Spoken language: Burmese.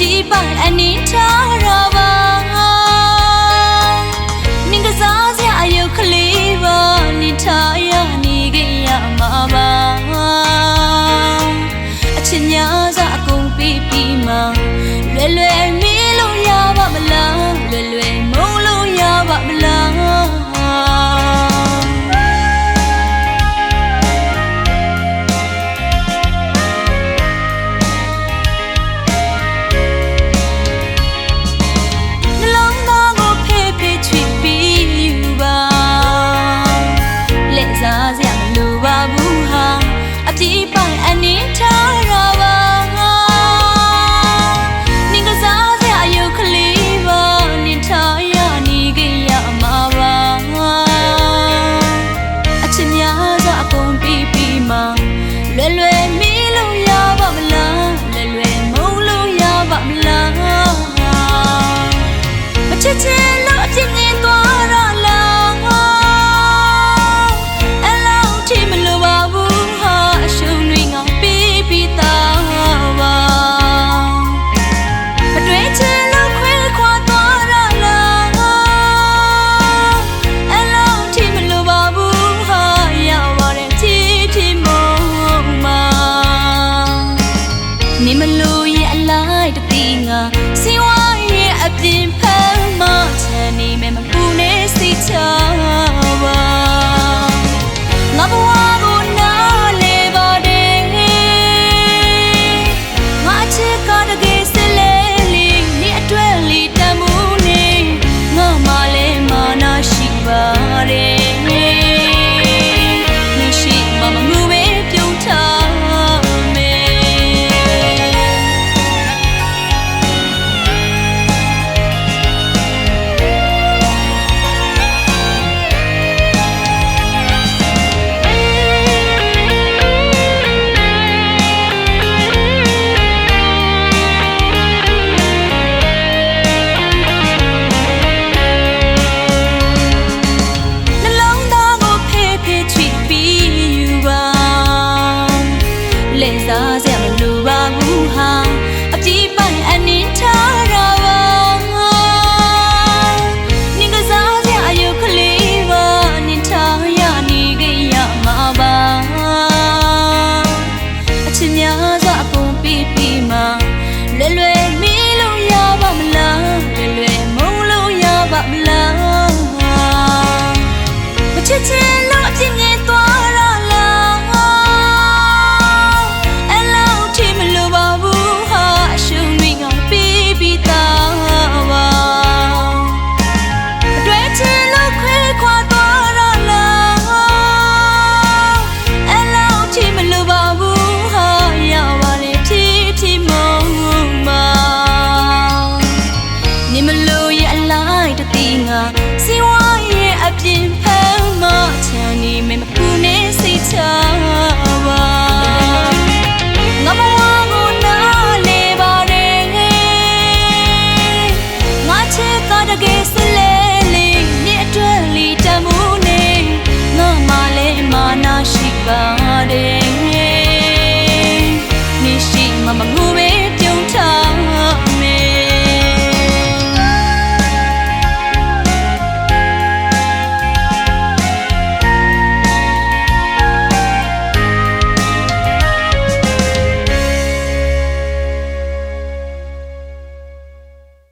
ပြေးပိုင်အနေထားရပါနင်ကစားစရာအယုတ်ကလေးပါနေထားရနေခဲ့ရမှာပါအချစ်များစွာအကုန်ပြီးပြီးမှလွယ်လွယ်မေးလို့ရပါမလားလွယ်လွယ်မုန်းလို့ရပါမလားပြေးပိုင်အနေထားရပါနင်ကစားစရာအယုတ်ကလေးပါနေထားရနေခဲ့ရမှာပါအချစ်များစွာအကုန်ပြီးပြီးမှလွယ်လွယ်မေးလို့ရပါမလားလွယ်လွယ်မုန်းလို့ရပါမလားမချစ်ချင်လို့အပြစ်မြင်သွားရလားနေမလို့ရဲ့အလိုက်တတိငါစီဝါရဲ့အပြင်ဖမ်းမချန်နေမယ်မပူနေစိတ်ချပါငါဘဝကိုနားလေပါတယ်ငါချစ်ကတကယ်စလဲလေးနေအတွက်လီတမှုနေငါမလဲမာနာရှိပါတယ်နေရှိမမငူပဲပြုံးထားစားစရာမလိုပါဘူးဟာအပြေးပိုင်အနေထားရပါနင်ကစားစရာအယုတ်ကလေးပါနေထားရနေခဲ့ရမှာပါအချစ်များစွာအကုန်ပြီးပြီးမှလွယ်လွယ်မေးလို့ရပါမလားလွယ်လွယ်မုန်းလို့ရပါမလားမချစ်ချင်လို့အပြစ်မြင်သွားရစီဝါရဲ့အပြင်ဖမ်းမချန်နေမယ်မပူနေစိတ်ချပါငါဘဝကိုနားလေပါတယ်ငါချစ်ကတကယ်စလဲလေးနေအတွက်လီတမှုနေငါမလဲမာနာရှိပါတယ်နေရှိမမငူပဲ